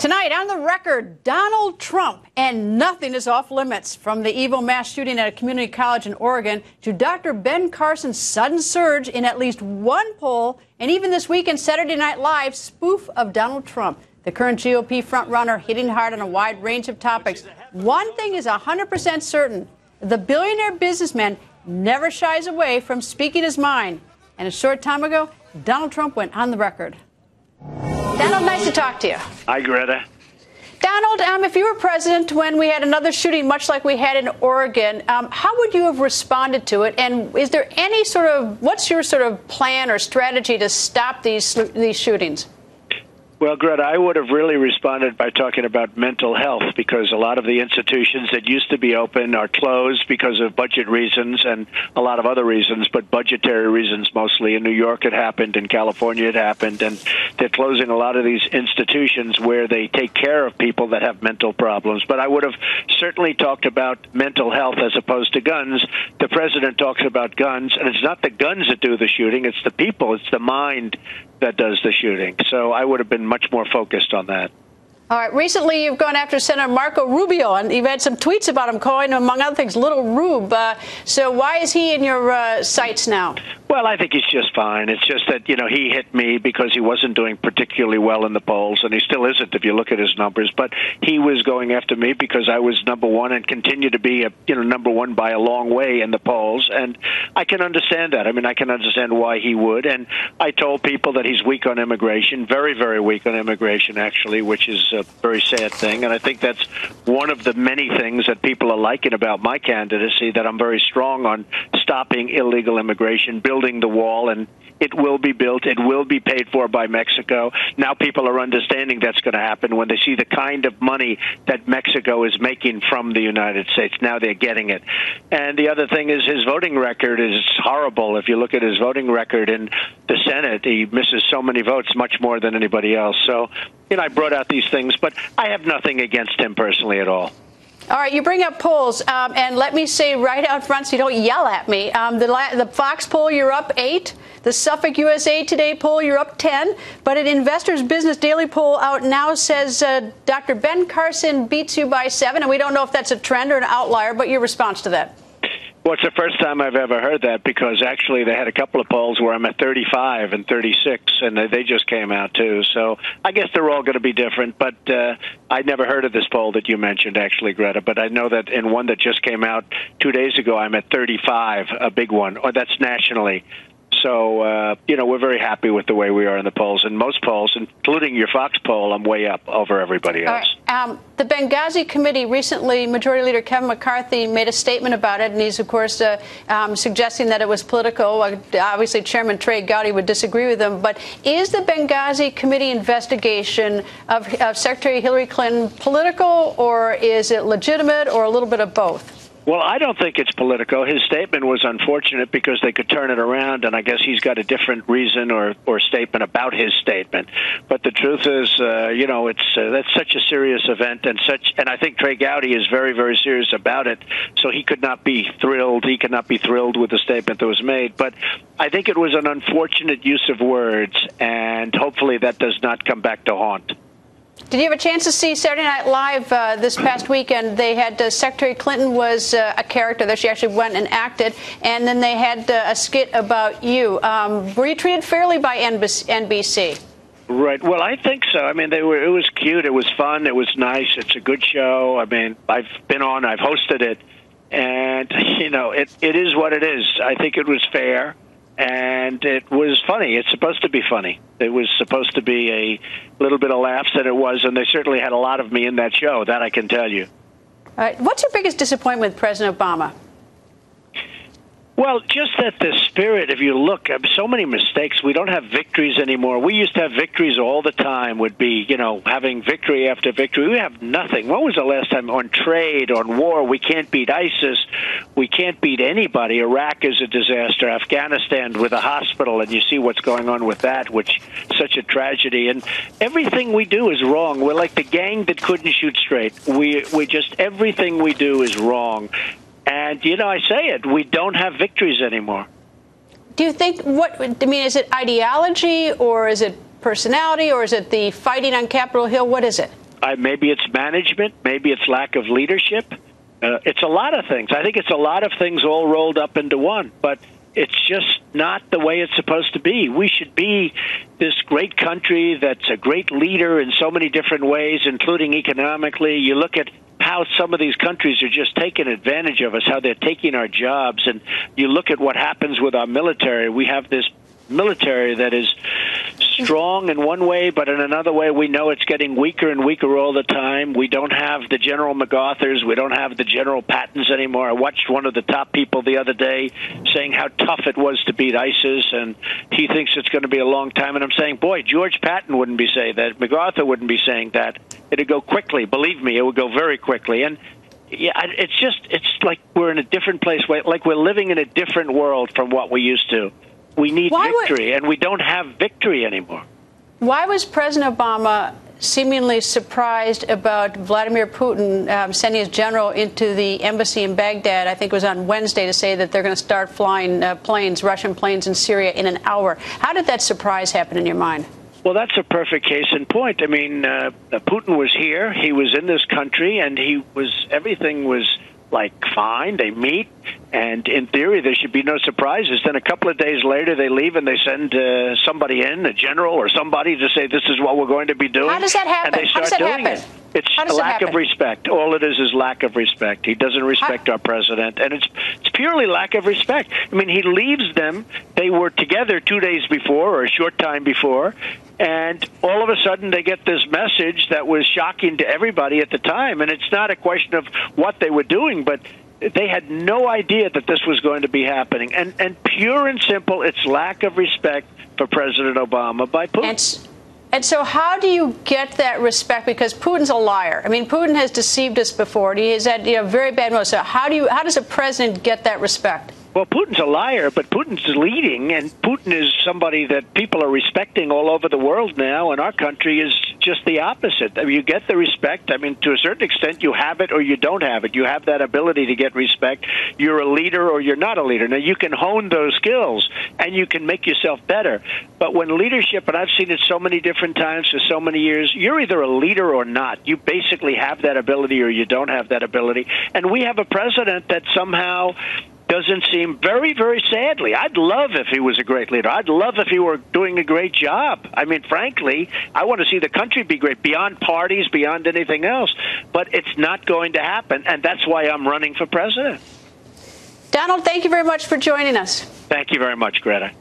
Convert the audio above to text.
Tonight, on the record, Donald Trump, and nothing is off limits. From the evil mass shooting at a community college in Oregon to Dr. Ben Carson's sudden surge in at least one poll, and even this weekend, Saturday Night Live's spoof of Donald Trump. The current GOP frontrunner hitting hard on a wide range of topics. One thing is 100% certain. The billionaire businessman never shies away from speaking his mind. And a short time ago, Donald Trump went on the record. Donald, nice to talk to you. Hi, Greta. Donald, if you were president when we had another shooting much like we had in Oregon, how would you have responded to it? And is there any what's your plan or strategy to stop these shootings? Well, Greta, I would have really responded by talking about mental health, because a lot of the institutions that used to be open are closed because of budget reasons and a lot of other reasons, but budgetary reasons mostly. In New York it happened, in California it happened, and they're closing a lot of these institutions where they take care of people that have mental problems. But I would have certainly talked about mental health as opposed to guns. The president talks about guns, and it's not the guns that do the shooting, it's the people, it's the mind that does the shooting. So I would have been much more focused on that. All right. Recently, you've gone after Senator Marco Rubio, and you've had some tweets about him calling him, among other things, Little Rube. So why is he in your sights now? Well, I think he's just fine. It's just that, he hit me because he wasn't doing particularly well in the polls, and he still isn't if you look at his numbers. But he was going after me because I was number one and continue to be, number one by a long way in the polls. And I can understand that. I mean, I can understand why he would. And I told people that he's weak on immigration, very, very weak on immigration, actually, which is a very sad thing. And I think that's one of the many things that people are liking about my candidacy, that I'm very strong on stopping illegal immigration, building the wall, and it will be built. It will be paid for by Mexico. Now people are understanding that's going to happen when they see the kind of money that Mexico is making from the United States. Now they're getting it. And the other thing is his voting record is horrible. If you look at his voting record in the Senate, he misses so many votes, much more than anybody else. So, I brought out these things, but I have nothing against him personally at all. All right, you bring up polls, and let me say right out front so you don't yell at me, the Fox poll, you're up 8. The Suffolk USA Today poll, you're up 10. But an Investors Business Daily poll out now says Dr. Ben Carson beats you by 7, and we don't know if that's a trend or an outlier, but your response to that? Well, it's the first time I've ever heard that, because actually they had a couple of polls where I'm at 35 and 36, and they just came out, too. So I guess they're all going to be different. But I never heard of this poll that you mentioned, actually, Greta. But I know that in one that just came out 2 days ago, I'm at 35, a big one. Or that's nationally. So, we're very happy with the way we are in the polls. And most polls, including your Fox poll, I'm way up over everybody else. All right. The Benghazi Committee recently, Majority Leader Kevin McCarthy made a statement about it, and he's, of course, suggesting that it was political. Obviously, Chairman Trey Gowdy would disagree with him. But is the Benghazi Committee investigation of Secretary Hillary Clinton political, or is it legitimate, or a little bit of both? Well, I don't think it's political. His statement was unfortunate because they could turn it around, and I guess he's got a different reason or statement about his statement. But the truth is, that's such a serious event, and I think Trey Gowdy is very, very serious about it. So he could not be thrilled. He could not be thrilled with the statement that was made. But I think it was an unfortunate use of words, and hopefully that does not come back to haunt. Did you have a chance to see Saturday Night Live this past weekend? They had Secretary Clinton was a character there. She actually went and acted. And then they had a skit about you. Were you treated fairly by NBC? Right. Well, I think so. I mean, it was cute. It was fun. It was nice. It's a good show. I mean, I've been on. I've hosted it. And, it is what it is. I think it was fair. And it was funny. It's supposed to be funny. It was supposed to be a little bit of laughs, and it was. And they certainly had a lot of me in that show. That I can tell you. All right. What's your biggest disappointment with President Obama? Well, just that the spirit, if you look, so many mistakes. We don't have victories anymore. We used to have victories all the time, would be, having victory after victory. We have nothing. When was the last time on trade, on war? We can't beat ISIS. We can't beat anybody. Iraq is a disaster. Afghanistan with a hospital, and you see what's going on with that, which is such a tragedy. And everything we do is wrong. We're like the gang that couldn't shoot straight. We just, everything we do is wrong. And, I say it, we don't have victories anymore. Do you think, is it ideology, or is it personality, or is it the fighting on Capitol Hill? What is it? Maybe it's management. Maybe it's lack of leadership. It's a lot of things. I think it's a lot of things all rolled up into one. But it's just not the way it's supposed to be. We should be this great country that's a great leader in so many different ways, including economically. You look at how some of these countries are just taking advantage of us, how they're taking our jobs. And you look at what happens with our military. We have this military that is strong in one way, but in another way we know it's getting weaker and weaker all the time. We don't have the General MacArthurs. We don't have the General Pattons anymore. I watched one of the top people the other day saying how tough it was to beat ISIS, and he thinks it's going to be a long time. And I'm saying, boy, George Patton wouldn't be saying that. MacArthur wouldn't be saying that. It'd go quickly. Believe me, it would go very quickly. And yeah, it's like we're in a different place, like we're living in a different world from what we used to. We need victory, and we don't have victory anymore. Why was President Obama seemingly surprised about Vladimir Putin sending his general into the embassy in Baghdad, I think it was on Wednesday, to say that they're going to start flying Russian planes in Syria in an hour? How did that surprise happen in your mind? Well, that's a perfect case in point. I mean, Putin was here. He was in this country, and everything was like fine. They meet, and in theory there should be no surprises. Then a couple of days later they leave and they send somebody in, a general or somebody, to say this is what we're going to be doing. How does that happen? And they start doing it. It's a lack of respect. All it is lack of respect. He doesn't respect our president, and it's purely lack of respect. I mean, he leaves them. They were together 2 days before, or a short time before, and all of a sudden they get this message that was shocking to everybody at the time. And it's not a question of what they were doing, but they had no idea that this was going to be happening. And pure and simple, it's lack of respect for President Obama by Putin. And so how do you get that respect? Because Putin's a liar. I mean, Putin has deceived us before. He has had very bad motives. So how does a president get that respect? Well, Putin's a liar, but Putin's leading, and Putin is somebody that people are respecting all over the world now, and our country is just the opposite. I mean, you get the respect. I mean, to a certain extent, you have it or you don't have it. You have that ability to get respect. You're a leader or you're not a leader. Now, you can hone those skills, and you can make yourself better. But when leadership, and I've seen it so many different times for so many years, you're either a leader or not. You basically have that ability or you don't have that ability. And we have a president that somehow doesn't seem, very, very sadly. I'd love if he was a great leader. I'd love if he were doing a great job. I mean, frankly, I want to see the country be great, beyond parties, beyond anything else. But it's not going to happen, and that's why I'm running for president. Donald, thank you very much for joining us. Thank you very much, Greta.